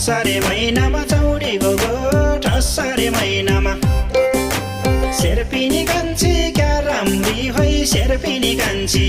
असारे महिनामा चौडीको गोठ असारे महिनामा शेर्पिनी कान्छी क्या राम्री होइ शेर्पिनी कान्छी